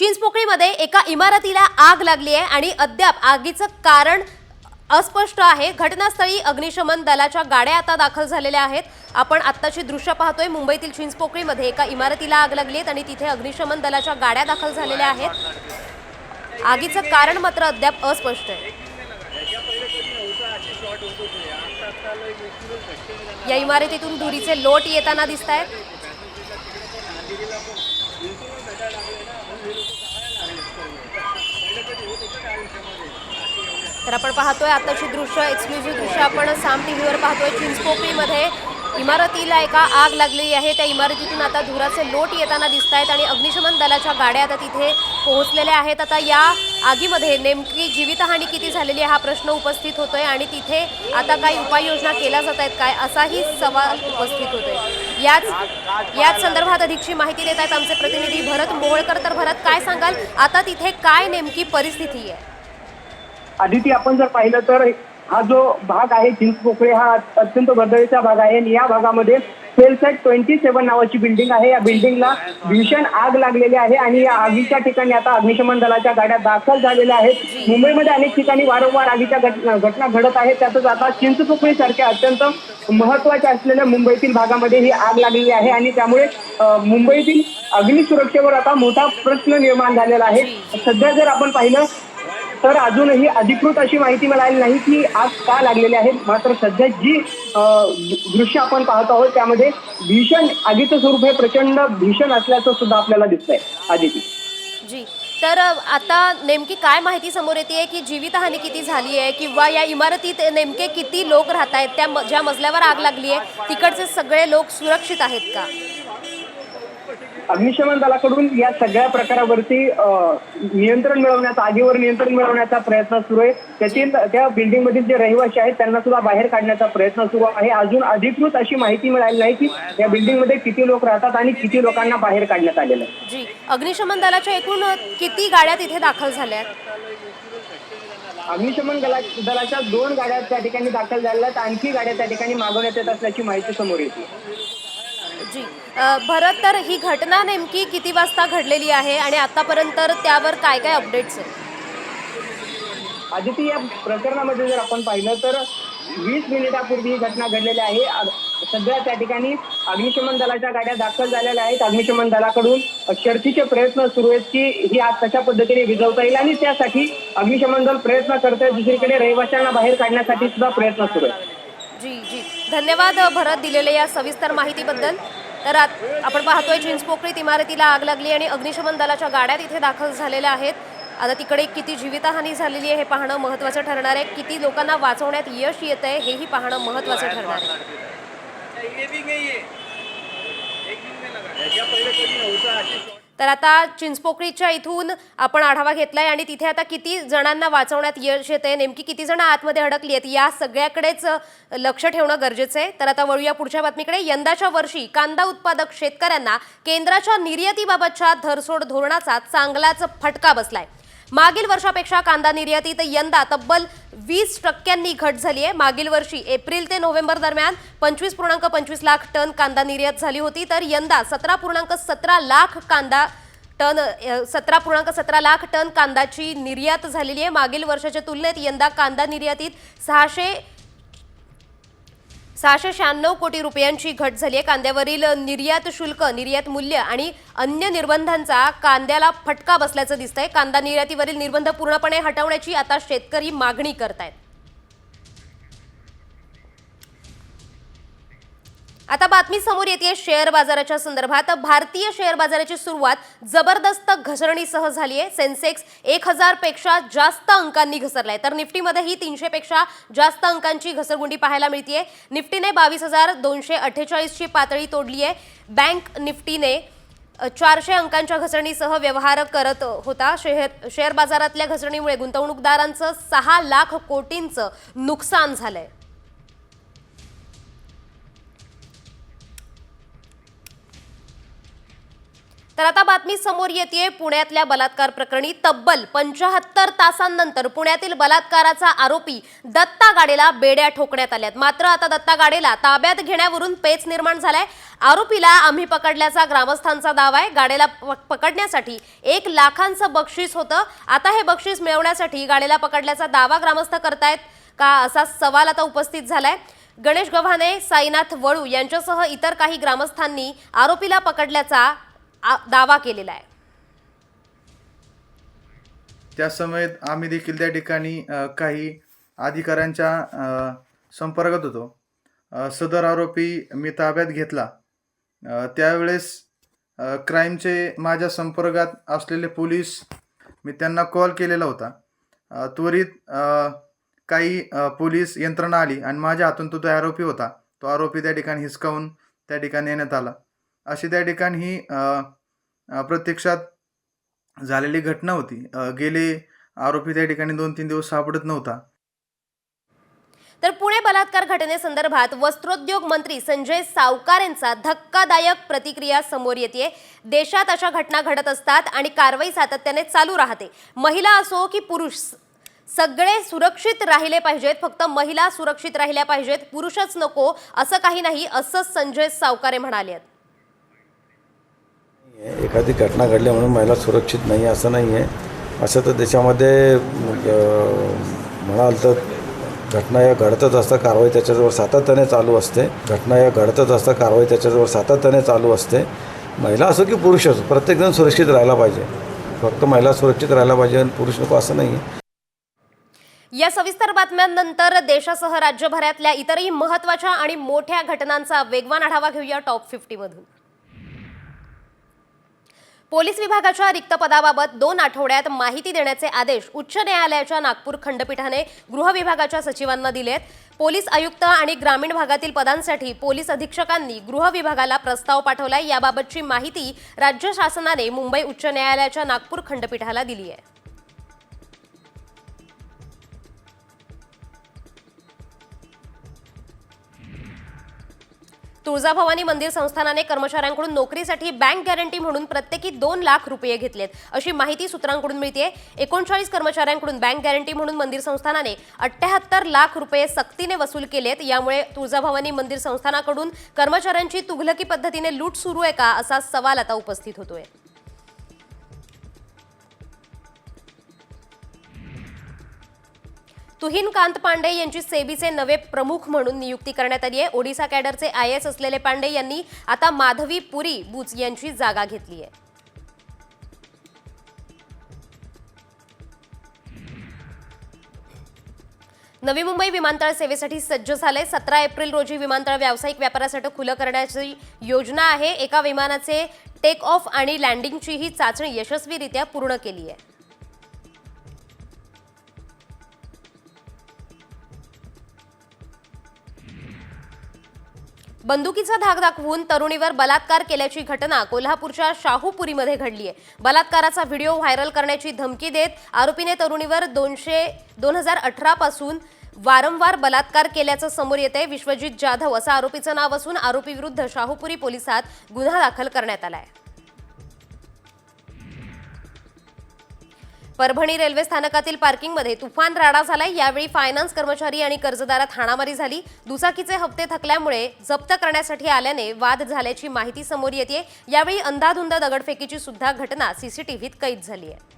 चिंचपोकळीमध्ये एका इमारतीला आग लागली आहे आणि अद्याप आगीचं कारण अस्पष्ट आहे। घटनास्थळी अग्निशमन दलाच्या गाड्या आता दाखल झालेल्या आहेत। आपण आत्ताची दृश्य पाहतोय। मुंबईतील चिंचपोकळीमध्ये एका इमारतीला आग लागली आहे आणि तिथे अग्निशमन दलाच्या गाड्या दाखल झालेल्या आहेत। आगीचं कारण मात्र अद्याप अस्पष्ट आहे। या इमारतीतून धुरीचे लोट येताना दिसतायत। तर आपण पाहतोय आताची दृश्य एक्सक्लुझिव्ह दृश्य आपण साम टीव्हीवर पाहतोय। चिंचपोकळीमध्ये इमारतीला एका आग लागलेली आहे। त्या इमारतीतून आता धुराचे लोट येताना दिसतायत आणि अग्निशमन दलाच्या गाड्या आता तिथे पोहोचलेल्या आहेत। आता या आगीमध्ये नेमकी जीवितहानी किती झालेली आहे हा प्रश्न उपस्थित होतोय आणि तिथे आता काही उपाययोजना केल्या जात आहेत काय असाही सवाल उपस्थित होतोय। याच संदर्भात अधिकची माहिती देत आहेत आमचे प्रतिनिधी भरत मोहोळकर। तर भरत, काय सांगाल, आता तिथे काय नेमकी परिस्थिती आहे? आदिती, आपण जर पाहिलं तर हा जो भाग आहे चिंचपोकळी हा अत्यंत वर्दळीचा भाग आहे। या भागामध्ये सेलसेट 27 नावाची बिल्डिंग आहे। या बिल्डिंगला भीषण आग लागलेली आहे आणि या आगीच्या ठिकाणी आता अग्निशमन दलाच्या गाड्या दाखल झालेल्या आहेत। मुंबईमध्ये अनेक ठिकाणी वारंवार आगीच्या घटना घडत आहेत। त्यातच आता चिंचपोकळी सारख्या अत्यंत महत्त्वाच्या असलेल्या मुंबईतील भागामध्ये ही आग लागलेली आहे आणि त्यामुळे मुंबईतील अग्निसुरक्षेवर आता मोठा प्रश्न निर्माण झालेला आहे। सध्या जर आपण पाहिलं तर अजूनही अधिकृत अशी माहिती मिळाली नाही की आग का लागलेली आहे। मात्र सध्या जी दृश्य आपण पाहत आहोत त्यामध्ये भीषण आगीचं स्वरूप हे प्रचंड भीषण असल्याचं सुद्धा आपल्याला दिसतंय आदिती। जी, तर आता नेमकी काय माहिती समोर येते की जीवितहानी किती झाली आहे किंवा या इमारतीत नेमके किती लोक राहत आहेत? त्या ज्या मजल्यावर आग लागली आहे तिकडचे सगळे लोक सुरक्षित आहेत का? अग्निशमन दलाकडून या सगळ्या प्रकारावरती नियंत्रण मिळवण्याचा, आगीवर नियंत्रण मिळवण्याचा प्रयत्न सुरू आहे। त्या बिल्डिंग मधील जे रहिवासी आहेत त्यांना सुद्धा बाहेर काढण्याचा प्रयत्न सुरू आहे। अजून अधिकृत अशी माहिती मिळाली नाही की या बिल्डिंग मध्ये किती लोक राहतात आणि किती लोकांना बाहेर काढण्यात आलेलं आहे। जी, अग्निशमन दलाच्या एकूण किती गाड्या तिथे दाखल झाल्या आहेत? अग्निशमन दलाच्या 2 गाड्या त्या ठिकाणी दाखल झाल्या आहेत। आणखी गाड्या त्या ठिकाणी मागवण्यात येत असल्याची माहिती समोर येते। जी, भरत, तर ही घटना नेमकी किती वाजता घडलेली आहे आणि आतापर्यंत त्यावर काय काय अपडेट्स आहेत? आदिती, या प्रकरणामध्ये जर आपण पाहिलं तर 20 मिनिटापूर्वी ही घटना घडलेली आहे। सध्या त्या ठिकाणी अग्निशमन दलाच्या गाड्या दाखल झालेल्या आहेत। अग्निशमन दलाकडून शर्थीचे प्रयत्न सुरू आहेत की ही आग कशा पद्धतीने विझवता येईल आणि त्यासाठी अग्निशमन दल प्रयत्न करत आहे। दुसरीकडे रहिवाशांना बाहेर काढण्यासाठी सुद्धा प्रयत्न सुरू आहे। जी, धन्यवाद भरत दिलेल्या या सविस्तर माहितीबद्दल। तर आपण पाहतोय चिंचपोकळीत इमारतीला आग लागली आणि अग्निशमन दलाच्या गाड्या तिथे दाखल झालेल्या आहेत। आता तिकडे किती जीवितहानी झालेली आहे हे पाहणं महत्त्वाचं ठरणार आहे। किती लोकांना वाचवण्यात यश येत आहे हेही पाहणं महत्त्वाचं ठरणार आहे। तर आता चिंचपोकळीच्या इथून आपण आढावा घेतलाय आणि तिथे आता किती जणांना वाचवण्यात यश येते, नेमकी किती जण आतमध्ये अडकली आहेत या सगळ्याकडेच लक्ष ठेवणं गरजेचं आहे। तर आता वळूया पुढच्या बातमीकडे। यंदाच्या वर्षी कांदा उत्पादक शेतकऱ्यांना केंद्राच्या निर्यातीबाबतच्या धरसोड धोरणाचा चांगलाच फटका बसलाय। मागील वर्षापेक्षा कांदा निर्यातीत यंदा तब्बल 20% घट झाली आहे। मागील वर्षी एप्रिल ते नोव्हेंबर दरम्यान 25.25 लाख टन कांदा निर्यात झाली होती, तर यंदा 17.17 लाख टन कांद्याची निर्यात झालेली आहे। मागील वर्षाच्या तुलनेत यंदा कांदा निर्यातीत 696 कोटी रुपयांची घट झाली आहे। कांद्यावरील निर्यात शुल्क, निर्यात मूल्य आणि अन्य निर्बंधांचा कांद्याला फटका बसल्याचं दिसतंय। कांदा निर्यातीवरील निर्बंध पूर्णपणे हटवण्याची आता शेतकरी मागणी करतायत। आता बातमी समोर येते शेअर बाजाराच्या संदर्भात। भारतीय शेअर बाजाराची सुरुवात जबरदस्त घसरणीसह झाली आहे। सेन्सेक्स 1000 पेक्षा जास्त अंकांनी घसरलाय, तर निफ्टीमध्येही 300 पेक्षा जास्त अंकांची घसरगुंडी पाहायला मिळते। निफ्टीने 22,248 ची पातळी तोडली आहे। बँक निफ्टीने 400 अंकांच्या घसरणीसह व्यवहार करत होता। शेअर बाजारातल्या घसरणीमुळे गुंतवणूकदारांचं 6 लाख कोटींचं नुकसान झालंय। तर आता बातमी समोर येते पुण्यातल्या बलात्कार प्रकरणी तब्बल 75 तासांनंतर पुण्यातील बलात्काराचा आरोपी दत्ता गाडेला बेड्या ठोकण्यात आल्यात। मात्र आता दत्ता गाडेला ताब्यात घेण्यावरून पेच निर्माण झालाय। आरोपीला आम्ही पकडल्याचा ग्रामस्थांचा दावा आहे। गाडेला पकडण्यासाठी 1 लाखांचं बक्षीस होतं। आता हे बक्षीस मिळवण्यासाठी गाडेला पकडल्याचा दावा ग्रामस्थ करतायत का असा सवाल आता उपस्थित झालाय। गणेश गव्हाणे, साईनाथ वळू यांच्यासह इतर काही ग्रामस्थांनी आरोपीला पकडल्याचा दावा केलेला आहे। त्या समयेत आम्ही देखील त्या ठिकाणी काही अधिकाऱ्यांच्या संपर्कात होतो। सदर आरोपी मी ताब्यात घेतला। त्यावेळेस क्राईमचे माझ्या संपर्कात असलेले पोलीस मी त्यांना कॉल केलेला होता। त्वरित काही पोलीस यंत्रणा आली आणि माझ्या हातून तो आरोपी होता, तो आरोपी त्या ठिकाणी हिसकावून त्या ठिकाणी नेण्यात आला। अशी त्या ठिकाणी ही प्रत्यक्षात झालेली घटना होती। गेले आरोपी त्या ठिकाणी 2-3 दिवस सापडत नव्हता। तर पुणे बलात्कार घटनेसंदर्भात वस्त्रोद्योग मंत्री संजय सावकार यांचा धक्कादायक प्रतिक्रिया समोर येते। देशात अशा घटना घडत असतात आणि कारवाई सातत्याने चालू राहते। महिला असो की पुरुष सगळे सुरक्षित राहिले पाहिजेत, फक्त महिला सुरक्षित राहिल्या पाहिजेत, पुरुषच नको असं काही नाही, असं संजय सावकारे म्हणाले। एखादी घटना घडली म्हणून महिला सुरक्षित नाही असं नाही आहे। असं तर देशामध्ये म्हणाल तर घटना या घडतच असतात, कारवाई त्याच्याजवळ सातत्याने चालू असते। घटना या घडतच असतात, कारवाई त्याच्याजवळ सातत्याने चालू असते। महिला असो की पुरुष असो, प्रत्येकजण सुरक्षित राहायला पाहिजे, फक्त महिला सुरक्षित राहायला पाहिजे आणि पुरुष नको असं नाही आहे। या सविस्तर बातम्यांनंतर देशासह राज्यभरातल्या इतरही महत्त्वाच्या आणि मोठ्या घटनांचा वेगवान आढावा घेऊया टॉप 50 मधून। पोलीस विभागाच्या रिक्त पदाबाबत 2 आठवड्यात माहिती देण्याचे आदेश उच्च न्यायालयाच्या नागपूर खंडपीठाने गृह विभागाच्या सचिवांना दिलेत। पोलीस आयुक्त आणि ग्रामीण भागातील पदांसाठी पोलीस अधीक्षकांनी गृह विभागाला प्रस्ताव पाठवलाय। याबाबतची माहिती राज्य शासनाने मुंबई उच्च न्यायालयाच्या नागपूर खंडपीठाला दिली आहे। तुळजाभवानी मंदिर संस्थानाने कर्मचाऱ्यांकडून नोकरीसाठी बँक गॅरंटी म्हणून प्रत्येकी 2 लाख रुपये घेतलेत, अशी माहिती सूत्रांकडून मिळते। 39 कर्मचाऱ्यांकडून बँक गॅरंटी म्हणून मंदिर संस्थानाने 78 लाख रुपये सक्तीने वसूल केलेत। यामुळे तुळजाभवानी मंदिर संस्थानाकडून कर्मचाऱ्यांची तुघलकी पद्धतीने लूट सुरू आहे का असा सवाल आता उपस्थित होतोय। तुहिन कांत पांडे यांची सेबीचे नवे प्रमुख म्हणून नियुक्ती करण्यात आली आहे। ओडिशा कॅडरचे IAS असलेले पांडे यांनी आता माधवी पुरी बुच यांची जागा घेतली आहे। नवी मुंबई विमानतळ सेवेसाठी सज्ज झाले। 17 एप्रिल रोजी विमानतळ व्यावसायिक व्यापारासाठी खुलं करण्याची योजना आहे। एका विमानाचे टेक ऑफ आणि लँडिंगची ही चाचणी यशस्वीरित्या पूर्ण केली आहे। बंदुकीचा धाक दाखवून तरुणीवर बलात्कार केल्याची घटना कोल्हापूरच्या शाहूपुरीमध्ये घडली आहे। बलात्काराचा व्हिडिओ व्हायरल करण्याची धमकी देत आरोपीने तरुणीवर 2018 पासून वारंवार बलात्कार केल्याचं समोर येते। विश्वजित जाधव असं आरोपीचं नाव असून आरोपीविरुद्ध शाहूपुरी पोलिसात गुन्हा दाखल करण्यात आला आहे। परभणी रेल्वे स्थानकातील पार्किंगमध्ये तुफान राडा झालाय। यावेळी फायनान्स कर्मचारी आणि कर्जदारात हाणामारी झाली। दुचाकीचे हप्ते थकल्यामुळे जप्त करण्यासाठी आल्याने वाद झाल्याची माहिती समोर येते। यावेळी अंधाधुंद दगडफेकीची सुद्धा घटना सीसीटीव्हीत कैद झाली आहे।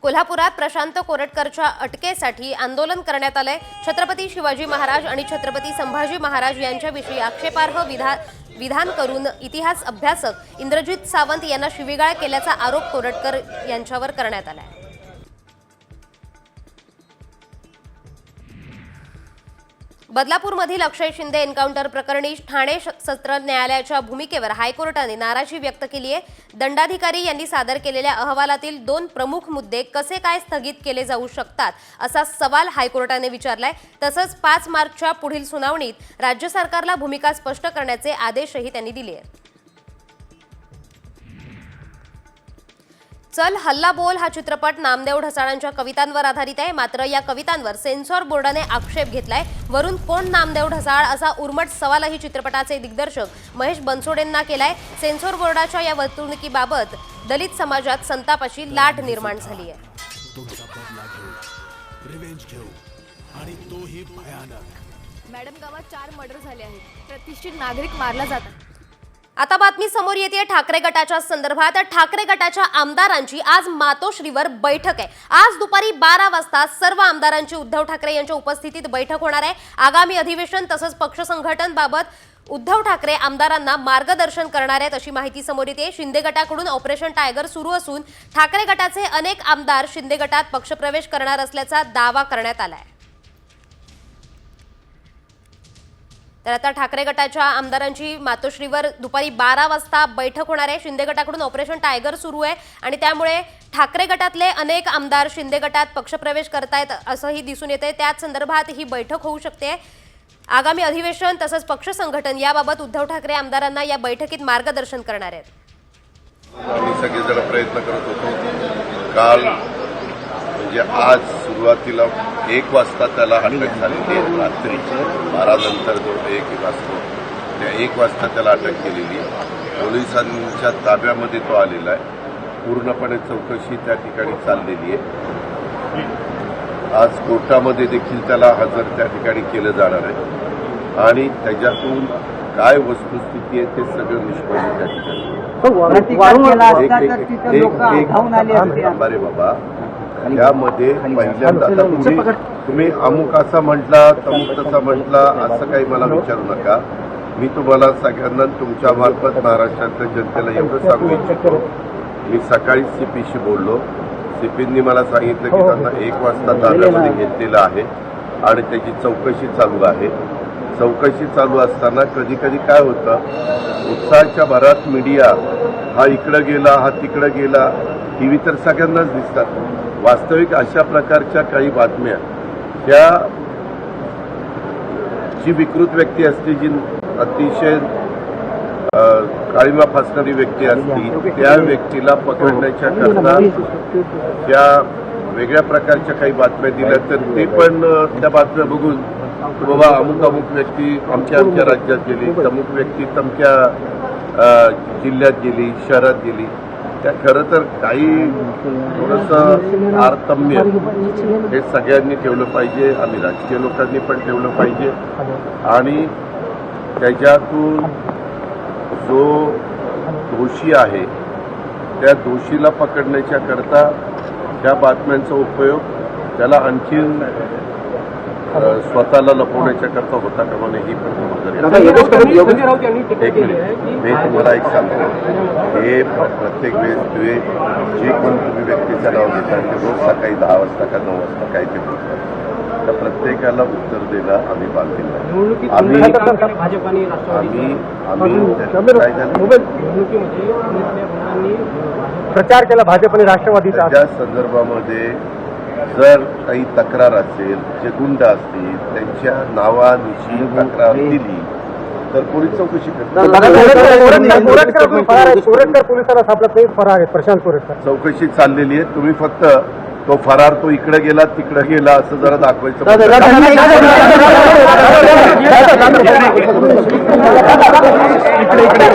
कोल्हापुरात प्रशांत कोरटकरच्या अटकेसाठी आंदोलन करण्यात आलंय। छत्रपती शिवाजी महाराज आणि छत्रपती संभाजी महाराज यांच्याविषयी आक्षेपार्ह विधान करून इतिहास अभ्यासक इंद्रजित सावंत यांना शिवीगाळ केल्याचा आरोप कोरटकर यांच्यावर करण्यात आला आहे। बदलापूरमधील अक्षय शिंदे एन्काउंटर प्रकरणी ठाणे सत्र न्यायालयाच्या भूमिकेवर हायकोर्टाने नाराजी व्यक्त केली आहे। दंडाधिकारी यांनी सादर केलेल्या अहवालातील 2 प्रमुख मुद्दे कसे काय स्थगित केले जाऊ शकतात असा सवाल हायकोर्टाने विचारलाय। तसंच 5 मार्चच्या पुढील सुनावणीत राज्य सरकारला भूमिका स्पष्ट करण्याचे आदेशही त्यांनी दिले आहेत। चल हल्ला बोल हा चित्रपट नामदेव ढसाळांच्या कवितांवर आधारित आहे. मात्र या कवितांवर सेन्सॉर बोर्डाने आक्षेप घेतलाय. वरून कोण नामदेव ढसाळ असा उर्मट सवालही चित्रपटाचे दिग्दर्शक महेश बनसोडेंना केलाय. सेन्सॉर बोर्डाच्या या वर्तणुकीबाबत दलित समाजात संतापाची लाट निर्माण झाली आहे. मॅडम, गावात 4 मर्डर झाले आहेत. प्रतिष्ठित नागरिक मारला जातात. आता बातमी समोर येते ठाकरे गटाच्या संदर्भात. ठाकरे गटाच्या आमदारांची आज मातोश्रीवर बैठक आहे. आज दुपारी 12 वाजता सर्व आमदारांची उद्धव ठाकरे यांच्या उपस्थितीत बैठक होणार आहे. आगामी अधिवेशन तसंच पक्ष संघटन बाबत उद्धव ठाकरे आमदारांना मार्गदर्शन करणार आहेत अशी माहिती समोर येते. शिंदे गटाकडून ऑपरेशन टायगर सुरू असून ठाकरे गटाचे अनेक आमदार शिंदे गटात पक्षप्रवेश करणार असल्याचा दावा करण्यात आलाय. तर आता ठाकरे गटाच्या आमदारांची मातोश्रीवर दुपारी 12 वाजता बैठक होणार आहे. शिंदे गटाकडून ऑपरेशन टायगर सुरू आहे आणि त्यामुळे ठाकरे गटातले अनेक आमदार शिंदे गटात पक्षप्रवेश करतायत असंही दिसून येते. त्याच संदर्भात ही बैठक होऊ शकते. आगामी अधिवेशन तसंच पक्ष संघटन याबाबत उद्धव ठाकरे आमदारांना या बैठकीत मार्गदर्शन करणार आहेत. आम्ही सगळेजण प्रयत्न करत होतो. काल म्हणजे आज सुरुवातीला 1 वाजता त्याला अटक झालेली आहे. रात्री 12 नंतर जो 1 वाजता त्या 1 वाजता त्याला अटक केलेली आहे. पोलिसांच्या ताब्यामध्ये तो आलेला आहे. पूर्णपणे चौकशी त्या ठिकाणी चाललेली आहे. आज कोर्टामध्ये देखील त्याला हजर त्या ठिकाणी केलं जाणार आहे आणि त्याच्यातून काय वस्तुस्थिती आहे ते सगळं निष्पन्न त्या ठिकाणी. रे बाबा, यामध्ये पहिल्यांदा तुम्ही अमुक असा म्हटला तमुक तसा म्हटला असं काही मला विचारू नका. मी तुम्हाला सगळ्यांना तुमच्या मार्फत महाराष्ट्रातल्या जनतेला एवढं सांगू इच्छितो. मी सकाळी सीपीशी बोललो. सीपींनी मला सांगितलं की त्यांना 1 वाजता ताब्यामध्ये घेतलेलं आहे आणि त्याची चौकशी चालू आहे. चौकशी चालू असताना कधी कधी काय होतं, उत्साहाच्या भरात मीडिया हा इकडं गेला हा तिकडं गेला, टीव्ही तर सगळ्यांनाच दिसतात. वास्तविक अशा प्रकारच्या काही बातम्या त्या जी विकृत व्यक्ती असते, जी अतिशय काळीमा फासणारी व्यक्ती असती, त्या व्यक्तीला पकडण्याच्या करता त्या वेगळ्या प्रकारच्या काही बातम्या दिल्या तर ते पण त्या बातम्या बघून बाबा अमुक अमुक व्यक्ती आमच्या राज्यात गेली, तमुक व्यक्ती तमक्या जिल्ह्यात गेली, शहरात गेली. त्या खरं तर काही थोडंसं तारतम्य हे सगळ्यांनी ठेवलं पाहिजे. आम्ही राजकीय लोकांनी पण ठेवलं पाहिजे आणि त्याच्यातून जो दोषी आहे त्या दोषीला पकडण्याच्या करता त्या बातम्यांचा उपयोग त्याला आणखीन स्वतःला लपवण्याच्या करता होता का म्हणे ही पण एक मिनिट मी तुम्हाला एक सांगतो. हे प्रत्येक वेळेस जे कोण तुम्ही व्यक्तीचं नाव घेता ते रोज सकाळी 10 वाजता का 9 वाजता काय ते बोलतात. त्या प्रत्येकाला उत्तर देणं आम्ही बांधील नाही. आम्ही काय झालं प्रचार केला भाजप आणि राष्ट्रवादीचा. त्या संदर्भामध्ये जर काही तक्रार असेल, जे गुंड असतील त्यांच्या नावानिशी तक्रार दिली तर पोलीस चौकशी करतात. पोलिसांना सापडत फरार आहेत प्रशांत कोरेटकर. चौकशी चाललेली आहे. तुम्ही फक्त तो फरार तो इकडे गेला तिकडे गेला असं जरा दाखवायचं. इकडे